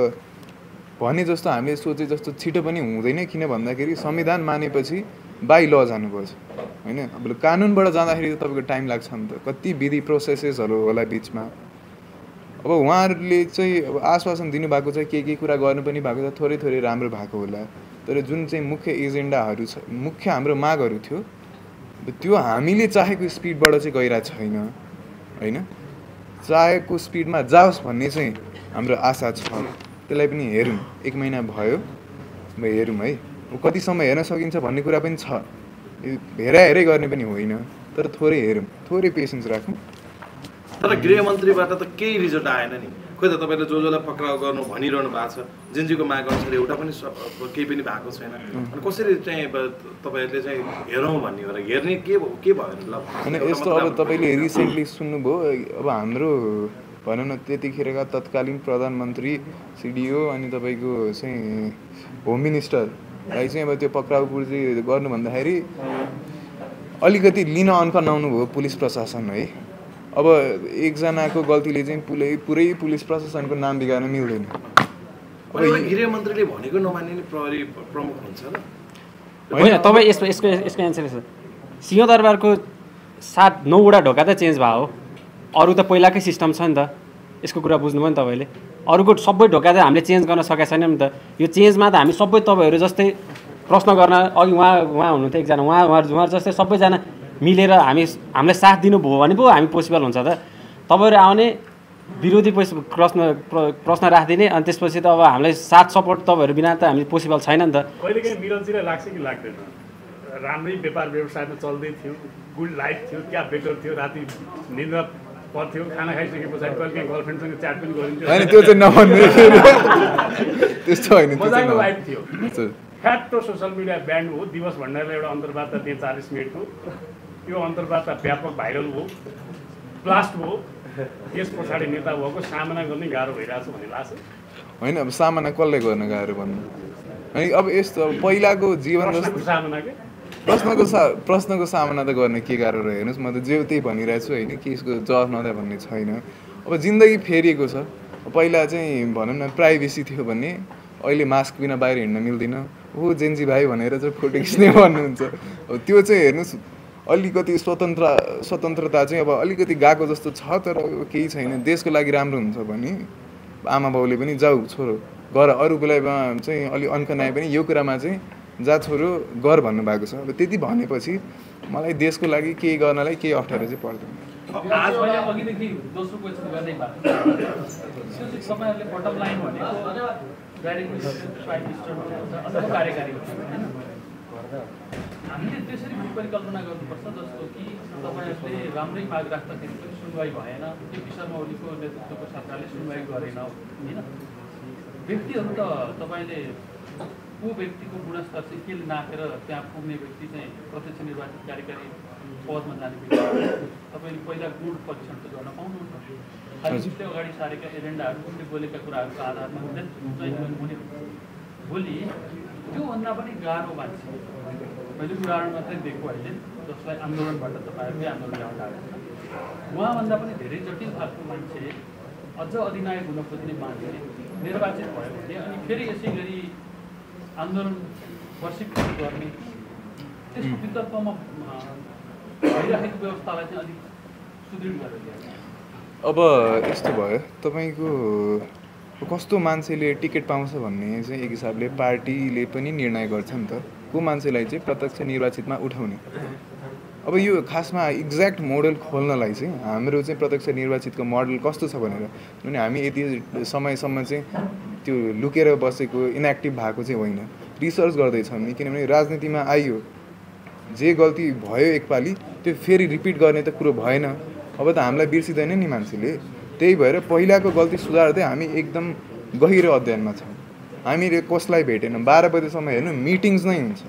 भने जस्तो हामीले सोचे जस्तो छिटो पनि हुँदैन, किन भन्दाखेरि संविधान मानेपछि बाई ल जानुपर्छ होइन। अब कानुनबाट जाँदाखेरि त तपाईँको टाइम लाग्छ नि त, कति विधि प्रोसेसेसहरू होला बिचमा। अब उहाँहरूले चाहिँ अब आश्वासन दिनुभएको छ, के कुरा गर्नु पनि भएको छ, थोरै राम्रो भएको होला। तर जुन चाहिँ मुख्य एजेन्डाहरू छ, मुख्य हाम्रो मागहरू थियो, त्यो हामीले चाहेको स्पिडबाट चाहिँ गइरहेको छैन होइन। चाहेको स्पिडमा जाओस् भन्ने चाहिँ हाम्रो आशा छ। त्यसलाई पनि हेरौँ, 1 महिना भयो अब हेरौँ है। कतिसम्म हेर्न सकिन्छ भन्ने कुरा पनि छ, हेरै गर्ने पनि होइन, तर थोरै हेरौँ, थोरै पेसेन्स राखौँ। तर गृहमन्त्रीबाट त केही रिजल्ट आएन नि। खोइ त तपाईँले जसलाई पक्राउ गर्नु भनिरहनु भएको छ, जेनजीको माग अनुसार एउटा पनि केही पनि भएको छैन। अनि कसरी चाहिँ तपाईँहरूले चाहिँ हेरौँ भन्ने हो र हेर्ने के भयो ल होइन। यस्तो अब तपाईँले रिसेन्टली सुन्नुभयो, अब हाम्रो भनौँ न त्यतिखेरका तत्कालीन प्रधानमन्त्री सिडिओ अनि तपाईँको चाहिँ होम मिनिस्टरलाई चाहिँ अब त्यो पक्राउ पुर्जी गर्नु भन्दाखेरि अलिकति लिन अन्कनाउनु भयो पुलिस प्रशासन है। अब एकजनाको गल्तीले चाहिँ पुरै पुलिस प्रशासनको नाम बिगार्न मिल्दैन। अब गृहमन्त्रीले भनेको नमान्ने प्रहरी प्रमुख हुन्छ र होइन। तपाईँ यसको एन्सर छ, सिंहदरबारको 7-9वटा ढोका त चेन्ज भयो हो, अरू त पहिलाकै सिस्टम छ नि त। यसको कुरा बुझ्नुभयो नि तपाईँले। अरूको सबै ढोका त हामीले चेन्ज गर्न सकेका छैनौँ नि त। यो चेन्जमा त हामी सबै तपाईँहरू जस्तै प्रश्न गर्न अघि उहाँ हुनुहुन्थ्यो एकजना, उहाँ जस्तै सबैजना मिलेर हामीलाई साथ दिनुभयो भने पो हामी पोसिबल हुन्छ त। तपाईँहरू आउने विरोधी प्रश्न राखिदिने अनि त्यसपछि त अब हामीलाई साथ सपोर्ट तपाईँहरू बिना त हामी पोसिबल छैन नि त। कहिलेकाहीँ मिरजीलाई लाग्छ कि लाग्दैन राम्रै व्यापार व्यवसायमा चल्दै थियो, गुड लाइफ थियो, क्या बेटर थियो, राति निद्रा पर्थ्यो, खाना खाइसके पछाडि कहिले गर्लफ्रेन्डसँग च्याट पनि गरिन्थ्यो होइन, त्यो चाहिँ नभन्नु त्यस्तो होइन, मजाको लाइफ थियो। फ्याक्टो सोसियल मिडिया ब्यान्ड हो, दिवस भण्डारीलाई एउटा अन्तर्वार्ता दिए 40 मिनटको, यो अन्तर्वार्ता व्यापक भाइरल भयो, ब्लास्ट भयो। यस पछाडि नेता भएको सामना गर्ने गाह्रो भइरहेछ भन्ने लाग्छ होइन। अब सामना कसले गर्न गाह्रो भन्नु। अनि अब यस्तो पहिलाको जीवन सामना के प्रश्नको सामना त गर्न के गाह्रो रह्यो हेर्नुहोस्, म त जे त्यही भनिरहेको छु होइन, कि यसको जवाफ नदिए भन्ने छैन। अब जिन्दगी फेरिएको छ। पहिला चाहिँ भनौँ न प्राइभेसी थियो भने अहिले मास्क बिना बाहिर हिँड्न मिल्दैन, ऊ जेन्जी भाइ भनेर चाहिँ फोटो खिच्ने भन्नुहुन्छ। त्यो चाहिँ हेर्नुहोस् अलिकति स्वतन्त्रता चाहिँ अब अलिकति गएको जस्तो छ, तर केही छैन। देशको लागि राम्रो हुन्छ भने आमा बाउले पनि जाऊ छोरो गर, अरू बेलामा चाहिँ अलि अन्कनाए पनि यो कुरामा चाहिँ जा छोरो गर भन्नुभएको छ। अब त्यति भनेपछि मलाई देशको लागि केही गर्नलाई केही अप्ठ्यारो चाहिँ पर्दैन। आज मैले अघिदेखि दोस्रो क्वेसन गर्दै भएको तपाईँहरूले बटम लाइन भनेको डाइरेक्ट प्राइम मिनिस्टर अथवा कार्यकारी होइन, हामीले त्यसरी परिकल्पना गर्नुपर्छ जस्तो कि तपाईँहरूले राम्रै माग राख्दाखेरि पनि सुनवाई भएन, केपी शर्मा ओलीको नेतृत्वको सरकारले सुनवाई गरेन होइन। व्यक्तिहरू त तपाईँले को व्यक्तिको गुणस्तर चाहिँ के नापेर त्यहाँ पुग्ने व्यक्ति चाहिँ प्रत्यक्ष निर्वाचित कार्यकारी पदमा जाने व्यक्ति तपाईँले पहिला गुण परीक्षण त गर्न पाउनुहुन्छ। खालि उसले अगाडि सारेका एजेन्डाहरू उसले बोलेका कुराहरूको आधारमा हुँदैन हुने। भोलि त्योभन्दा पनि गाह्रो मान्छे, मैले उदाहरण मात्रै दिएको अहिले, जसलाई आन्दोलनबाट तपाईँहरूले आन्दोलन हटाएको छ, उहाँभन्दा पनि धेरै जटिल खालको मान्छे अझ अधिनायक हुन खोज्ने मान्छे निर्वाचित भयो भने अनि फेरि यसै गरी आन्दोलन प्रशिक्षित गर्ने त्यसको विकल्पमा भइरहेको व्यवस्थालाई चाहिँ अलिक सुदृढ गरेर अब यस्तो भयो, तपाईँको कस्तो मान्छेले टिकट पाउँछ भन्ने चाहिँ एक हिसाबले पार्टीले पनि निर्णय गर्छ नि त, को मान्छेलाई चाहिँ प्रत्यक्ष निर्वाचितमा उठाउने। अब यो खासमा एक्ज्याक्ट मोडल खोल्नलाई चाहिँ हाम्रो चाहिँ प्रत्यक्ष निर्वाचितको मोडल कस्तो छ भनेर, किनभने हामी यति समयसम्म चाहिँ त्यो लुकेर बसेको इनएक्टिभ भएको चाहिँ होइन, रिसर्च गर्दैछौँ नि। किनभने राजनीतिमा आइयो, जे गल्ती भयो एकपालि त्यो फेरि रिपिट गर्ने त कुरो भएन। अब त हामीलाई बिर्सिँदैन नि मान्छेले, त्यही भएर पहिलाको गल्ती सुधार्दै हामी एकदम गहिरो अध्ययनमा छौँ। हामीले कसलाई भेटेन 12 बजेसम्म हेर्नु मिटिङ्स नै हुन्छ,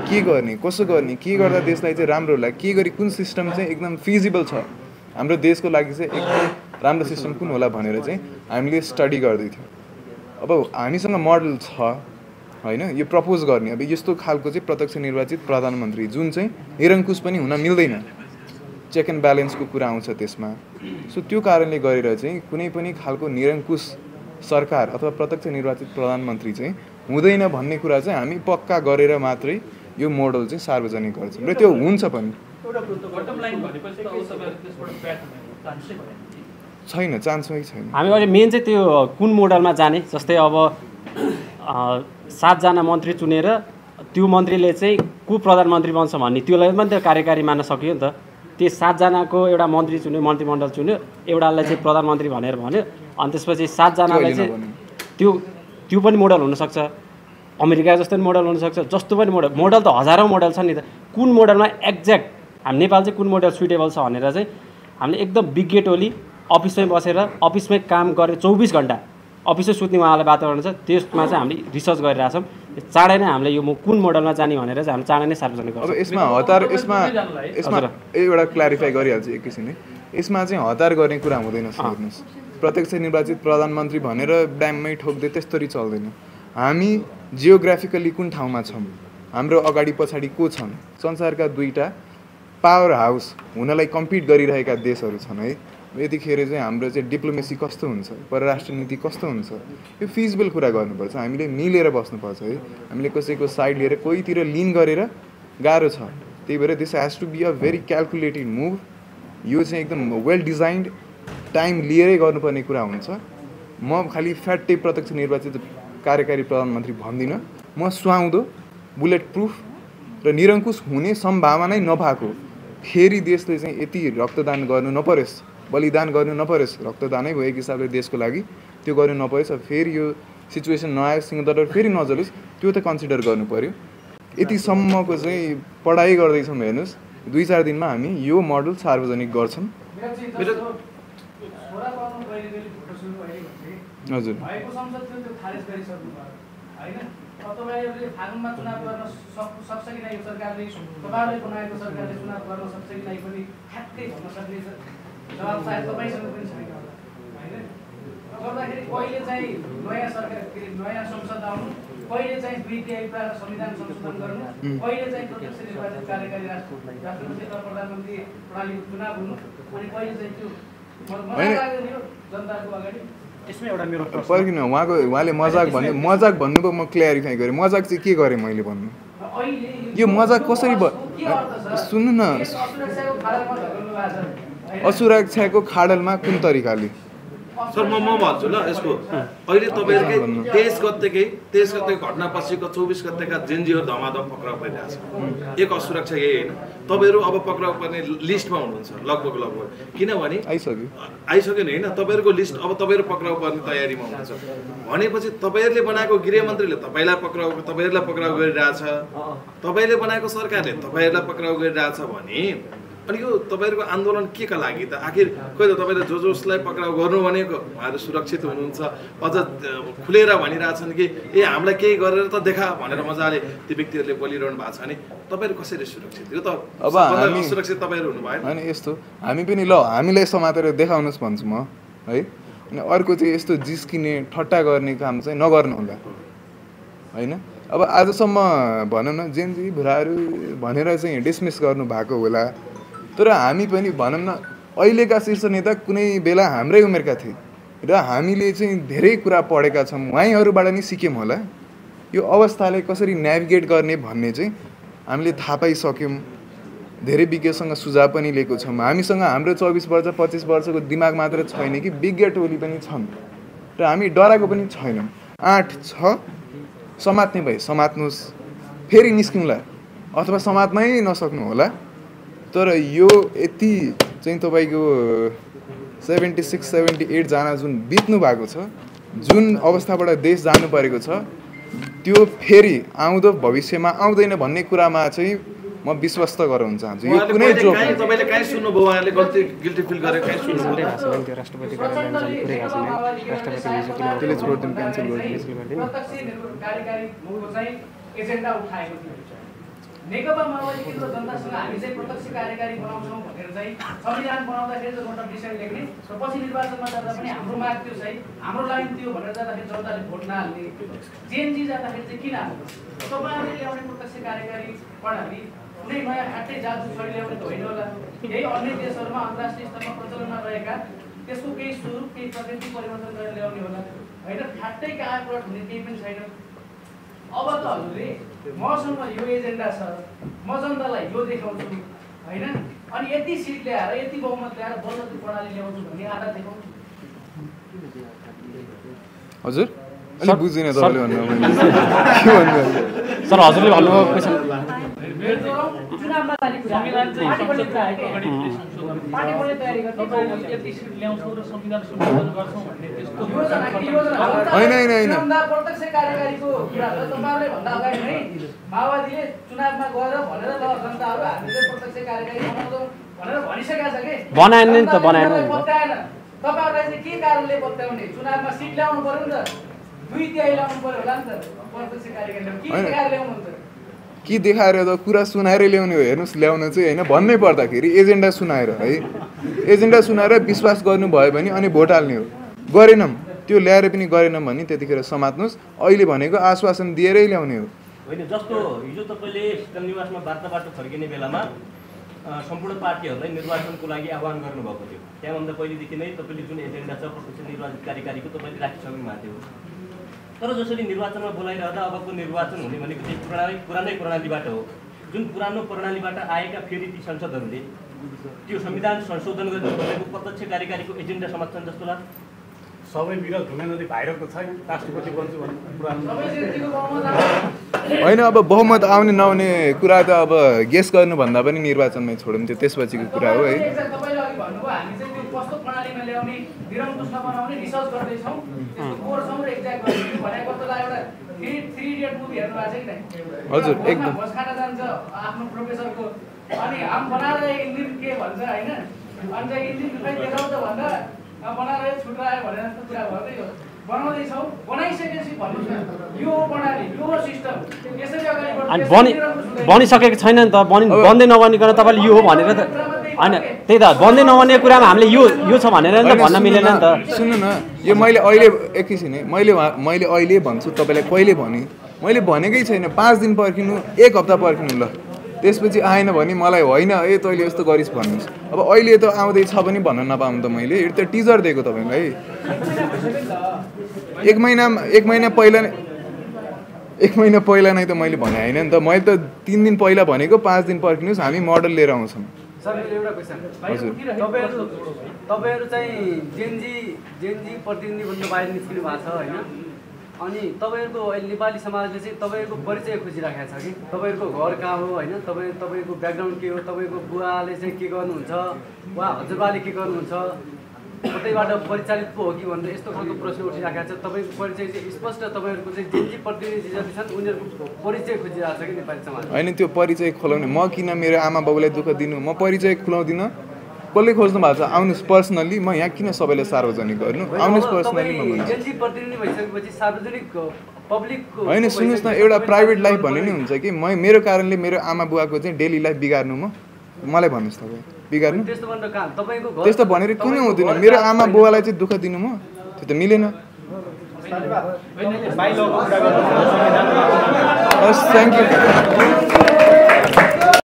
के गर्ने कसो गर्ने, के गर्दा देशलाई चाहिँ राम्रो होला, के गरी कुन सिस्टम चाहिँ एकदम फिजिबल छ हाम्रो देशको लागि चाहिँ एकदम राम्रो सिस्टम कुन होला भनेर चाहिँ हामीले स्टडी गर्दै थियौँ। अब हामीसँग मोडल छ होइन, यो प्रपोज गर्ने अब यस्तो खालको चाहिँ प्रत्यक्ष निर्वाचित प्रधानमन्त्री जुन चाहिँ निरङ्कुश पनि हुन मिल्दैन, चेक एन्ड ब्यालेन्सको कुरा आउँछ त्यसमा। सो त्यो कारणले गरेर चाहिँ कुनै पनि खालको निरङ्कुश सरकार अथवा प्रत्यक्ष निर्वाचित प्रधानमन्त्री चाहिँ हुँदैन भन्ने कुरा चाहिँ हामी पक्का गरेर मात्रै यो मोडल चाहिँ सार्वजनिक गर्छौँ र त्यो हुन्छ पनि। छैन, चान्सै छैन। हामी अहिले मेन चाहिँ त्यो कुन मोडलमा जाने, जस्तै अब 7 जना मन्त्री चुनेर त्यो मन्त्रीले चाहिँ को प्रधानमन्त्री बन्छ भन्ने त्योलाई पनि त कार्यकारी मान्न सकियो नि त। त्यो 7 जनाको एउटा मन्त्री चुन्यो, मन्त्रीमण्डल चुन्यो, एउटालाई चाहिँ प्रधानमन्त्री भनेर भन्यो, अनि त्यसपछि 7 जनालाई चाहिँ त्यो पनि मोडल हुनसक्छ, अमेरिका जस्तो पनि मोडल हुनसक्छ, जस्तो पनि मोडल त हजारौँ मोडल छ नि त। कुन मोडलमा एक्ज्याक्ट हामी नेपाल चाहिँ कुन मोडल सुइटेबल छ भनेर चाहिँ हामीले एकदम विज्ञ टोली अफिसमै बसेर अफिसमै काम गरेर 24 घन्टा अफिसमै सुत्ने उहाँलाई वातावरण छ, त्यसमा चाहिँ हामीले रिसर्च गरिरहेछौँ। चाँडै नै हामीले यो कुन मोडलमा जाने भनेर चाहिँ हामी चाँडै नै सार्वजनिक गर्छौँ। अब यसमा एउटा क्ल्यारिफाई गरिहाल्छु एकैछिन। यसमा चाहिँ हतार गर्ने कुरा हुँदैन। हेर्नुहोस्, प्रत्यक्ष निर्वाचित प्रधानमन्त्री भनेर ड्याममै ठोक्दै त्यस्तरी चल्दैन। हामी जियोग्राफिकली कुन ठाउँमा छौँ, हाम्रो अगाडि पछाडि को छन्, संसारका 2टा पावर हाउस हुनलाई कम्पिट गरिरहेका देशहरू छन् है। यतिखेर चाहिँ हाम्रो चाहिँ डिप्लोमेसी कस्तो हुन्छ, परराष्ट्र नीति कस्तो हुन्छ, यो फिजिबल कुरा गर्नुपर्छ। हामीले मिलेर बस्नुपर्छ है। हामीले कसैको साइड लिएर कोहीतिर लिन गरेर गाह्रो छ। त्यही भएर this has to be a very calculated move. यो चाहिँ एकदम वेल डिजाइन्ड टाइम लिएरै गर्नुपर्ने कुरा हुन्छ। म खालि फ्याट्टै प्रत्यक्ष निर्वाचित कार्यकारी प्रधानमन्त्री भन्दिनँ। म सुहाउँदो, बुलेट प्रुफ र निरङ्कुश हुने सम्भावना नै नभएको, फेरि देशले चाहिँ यति रक्तदान गर्नु नपरोस्, बलिदान गर्नु नपरोस्, रक्तदानै भयो एक हिसाबले देशको लागि, त्यो गर्नु नपरोस्, फेरि यो सिचुएसन नआयो, सिंहदरबार फेरि नजलोस्, त्यो त कन्सिडर गर्नु पऱ्यो। यतिसम्मको चाहिँ पढाइ गर्दैछौँ। हेर्नुहोस्, 2-4 दिनमा हामी यो मोडल सार्वजनिक गर्छौँ। हजुर, तपाईँहरूले फागुनमा चुनाव गर्न सक्छ कि नै, यो सरकारले तपाईँहरूले बनाएको सरकारले चुनाव गर्न सक्छ कि नै पनि ठ्याक्कै भन्न सक्ने जवाब सायद तपाईँसँग पनि छैन होइन। गर्दाखेरि कहिले चाहिँ नयाँ सरकार नयाँ संसद आउनु, कहिले चाहिँ 2 तिहाईबाट संविधान संशोधन गर्नु, कहिले चाहिँ प्रत्यक्ष निर्वाचित कार्यकारी राष्ट्रपति र प्रधानमन्त्री प्रणालीको चुनाव हुनु, अनि कहिले चाहिँ त्यो जनताको अगाडि। यसमा एउटा मेरो पर्खिन, उहाँले मजाक भन्नुभयो, म क्ल्यारिफाई गरेँ। मजाक चाहिँ के गरेँ मैले भन्नु? यो मजाक कसरी सुन्नु न, असुरक्षाको खाडलमा कुन तरिकाले? सर म भन्छु ल यसको, अहिले तपाईँहरूकै 23 गतेको घटनापछिको 24 गतेका जेनजीहरू धमाधम पक्राउ परिरहेछ। एक असुरक्षा यही होइन, तपाईँहरू अब पक्राउ पर्ने लिस्टमा हुनुहुन्छ लगभग। किनभने आइसक्यो नि होइन, तपाईँहरूको लिस्ट अब तपाईँहरू पक्राउ पर्ने तयारीमा हुनुहुन्छ भनेपछि तपाईँहरूले बनाएको गृहमन्त्रीले तपाईँहरूलाई पक्राउ गरिरहेछ, तपाईँले बनाएको सरकारले तपाईँहरूलाई पक्राउ गरिरहेछ भने अनि यो तपाईँहरूको आन्दोलन के का लागि त? आखिर खोइ त तपाईँले जसलाई पक्राउ गर्नु भनेको उहाँहरू सुरक्षित हुनुहुन्छ, अझ खुलेर भनिरहेछन् कि ए हामीलाई केही गरेर त देखा भनेर मजाले ती व्यक्तिहरूले बोलिरहनु भएको छ भने तपाईँहरू कसरी सुरक्षित? यो त अब हामी सुरक्षित तपाईँहरू हुनु भएन। अनि यस्तो हामी पनि ल हामीलाई समातेर देखाउनुहोस् भन्छु म है। अनि अर्को चाहिँ यस्तो जिस्किने ठट्टा गर्ने काम चाहिँ नगर्नु होला होइन। अब आजसम्म भनौँ न जेनजी भुराहरू भनेर चाहिँ डिसमिस गर्नु भएको होला, तर हामी पनि भनौँ न अहिलेका शीर्ष नेता कुनै बेला हाम्रै उमेरका थिए र हामीले चाहिँ धेरै कुरा पढेका छौँ, उहाँहरूबाट नि सिक्यौँ होला यो अवस्थालाई कसरी नेभिगेट गर्ने भन्ने चाहिँ हामीले थाहा पाइसक्यौँ। धेरै विज्ञसँग सुझाव पनि लिएको छौँ। हामीसँग हाम्रो 24 वर्ष 25 वर्षको दिमाग मात्र छैन कि विज्ञ टोली पनि छन् र हामी डराएको पनि छैनौँ। 8 छ समात्ने भए समात्नुहोस्, फेरि निस्किउँला अथवा समात्नै नसक्नु होला। तर यो यति चाहिँ तपाईँको 76-78 जना जुन बित्नु भएको छ, जुन अवस्थाबाट देश जानु परेको छ, त्यो फेरि आउँदो भविष्यमा आउँदैन भन्ने कुरामा चाहिँ म विश्वस्त गराउन चाहन्छु। यो कुनै जोक तपाईँले कहीँ सुन्नुभयो उहाँले गल्ती गिल्टी फिल गरेर कहीँ सुन्नुभयो? राष्ट्रपतिको त्यसले छोडिदिनु, क्यान्सल गरिदिनु। एजेन्डा उठाएको थियो नेकपा माओवादी केन्द्र जनतासँग हामी चाहिँ प्रत्यक्ष कार्यकारी बनाउँछौँ भनेर चाहिँ संविधान बनाउँदाखेरि चाहिँ एउटा विषय लेख्ने र पछि निर्वाचनमा जाँदा पनि हाम्रो माग त्यो चाहिँ हाम्रो लाइन त्यो भनेर जाँदाखेरि जनताले भोट नहाल्ने। जेएनजी जाँदाखेरि चाहिँ किन हाल्नु? तपाईँहरूले ल्याउने प्रत्यक्ष कार्यकारी प्रणाली कुनै नयाँ हाटै जादु छोडी ल्याउने त होइन होला। यही अन्य देशहरूमा अन्तर्राष्ट्रिय स्तरमा प्रचलनमा रहेका त्यसको केही स्वरूप केही प्रकृति परिवर्तन गरेर ल्याउने होला होइन। हाटै आएको हुने केही पनि छैन। अब त हजुरले मसँग यो एजेन्डा छ, म जनतालाई यो देखाउँछु होइन, अनि यति सिट ल्याएर यति बहुमत ल्याएर बल्ल त्यो प्रणाली ल्याउँछु भन्ने आधार देखाउँछु। हजुर अलि बुझिनँ तपाईँले भन्नु के भन्नु सर? हजुरले भन्नुभयो क्वेसन चुनावमा जाने कुरा पार्टीले तयारी गर्छ, यति सिट ल्याउँछौँ र संविधान संशोधन गर्छौँ भन्ने त्यस्तो होइन। प्रत्यक्ष कार्यकारीको कुरा त तपाईँहरूले भन्दा अगाडि नै माओवादीले चुनावमा गएर भनेर ल जनताहरू हामीले प्रत्यक्ष कार्यकारी बनाउँछौँ भनेर भनिसकेको छ कि बनाएन नि त, बनाएन। बताएन तपाईँहरूलाई चाहिँ के कारणले बताउने? चुनावमा सिट ल्याउनु पर्यो नि त, 2 तिहाई ल्याउनु पर्यो होला नि त प्रत्यक्ष कार्यकारी। के देखाएर ल्याउनुहुन्छ? के देखाएर त कुरा सुनाएर ल्याउने हो। हेर्नुहोस् ल्याउन चाहिँ होइन, भन्नै पर्दाखेरि एजेन्डा सुनाएर है, एजेन्डा सुनाएर विश्वास गर्नुभयो भने अनि भोट हाल्ने हो। गरेनौँ त्यो ल्याएर पनि गरेनौँ भने त्यतिखेर समात्नुहोस्। अहिले भनेको आश्वासन दिएरै ल्याउने हो होइन। जस्तो हिजो तपाईँले शीतल निवासमा वार्ताबाट फर्किने बेलामा सम्पूर्ण पार्टीहरूलाई निर्वाचनको लागि आह्वान गर्नुभएको थियो। त्यहाँभन्दा पहिलेदेखि नै तपाईँले जुन एजेन्डा छ प्रत्यक्ष निर्वाचित कार्यकारीको तपाईँले राखिसक्नु भएको थियो। तर जसरी निर्वाचनमा बोलाइरहँदा अबको निर्वाचन हुने भनेको चाहिँ पुरानै प्रणालीबाट हो। जुन पुरानो प्रणालीबाट आएका फेरि ती संसदहरूले त्यो संविधान संशोधन गर्ने भनेको प्रत्यक्ष कार्यकारीको एजेन्डा समात्छन् जस्तो लाग्छ। सबै विरोध हुने नदी भाइरल त छैन, राष्ट्रपति बन्छु भन्ने पुरानो होइन। अब बहुमत आउने नआउने कुरा त अब गेस गर्नुभन्दा पनि निर्वाचनमै छोडौँ, त्यो त्यसपछिको कुरा हो है। तपाईँले अघि भन्नुभयो हामी चाहिँ त्यो कस्तो प्रणालीमा ल्याउने निरङ्कुश नबनाउने रिसर्च गर्दैछौँ, त्यसको कोर्छौँ र एक्ज्याक्ट गर्छौँ भनेको त एउटा 3 इडियट मुभी हेर्नु भएको छ कि नै? हजुर एकदम। भोज खान जान्छ आफ्नो प्रोफेसरको, अनि हाम बनाएर इन्जिन के भन्छ होइन, अनि चाहिँ इन्जिन खै देखाउँछ भन्दा बनाएर छुट आयो भनेर जस्तो कुरा गर्दै हो। बनाउँदैछौँ, बनाइसकेपछि भन्नुहोस् न यो प्रणाली यो सिस्टम यसरी अगाडि बनिसकेको छैन नि त, बन्दै नबनिकन तपाईँले यो हो भनेर त होइन त्यही त बन्दै नबन्ने कुरामा हामीले यो छ भनेर नि त भन्न मिलेन नि त। सुन्नु न, यो मैले अहिले एकैछिन है, मैले अहिले भन्छु तपाईँलाई कहिले भने, मैले भनेकै छैन 5 दिन पर्खिनु 1 हप्ता पर्खिनु ल, त्यसपछि आएन भने मलाई होइन तैँले यस्तो गरिस् भन्नुहोस्। अब अहिले त आउँदैछ पनि भन्न नपाऊँ त मैले, यो त टिजर दिएको तपाईँलाई। 1 महिना पहिला नै त मैले भने होइन नि त, मैले त 3 दिन पहिला भनेको 5 दिन पर्खिनुहोस् हामी मोडल लिएर आउँछौँ। सर मेरो एउटा क्वेसन, हजुर तपाईँहरू चाहिँ जेनजी प्रतिनिधि बन्नु बाहिर निस्किनु भएको छ होइन, अनि तपाईँहरूको अहिले नेपाली समाजले चाहिँ तपाईँहरूको परिचय खोजिराखेको छ कि तपाईँहरूको घर कहाँ हो होइन, तपाईँको ब्याकग्राउन्ड के हो, तपाईँको बुवाले चाहिँ के गर्नुहुन्छ वा हजुरबाले के गर्नुहुन्छ, कतैबाट परिचालित पो हो कि भनेर यस्तो खालको प्रश्न उठिराखेको छ। तपाईँको परिचय चाहिँ स्पष्ट, तपाईँहरूको चाहिँ जेनजी प्रतिनिधि जति छन् उनीहरूको परिचय खोजिरहेको छ कि नेपाली समाज। होइन त्यो परिचय खोलाउने म किन मेरो आमा बाबुलाई दुःख दिनु, म परिचय खुलाउँदिनँ। कसले खोज्नु भएको छ आउनुहोस् पर्सनल्ली, म यहाँ किन सबैलाई सार्वजनिक गर्नु, आउनुहोस् पर्सनल्ली म भन्छु। जेनजी प्रतिनिधि भइसकेपछि सार्वजनिक पब्लिक होइन सुन्नुहोस् न, एउटा प्राइभेट लाइफ भन्ने नि हुन्छ कि मेरो कारणले मेरो आमा बुवाको चाहिँ डेली लाइफ बिगार्नु मलाई भन्नुहोस् तपाईँ बिगार्नु त्यस्तो भनेर किन हुँदैन, मेरो आमा बुवालाई चाहिँ दुःख दिनु म, त्यो त मिलेन। हस् थ्याङ्क यू।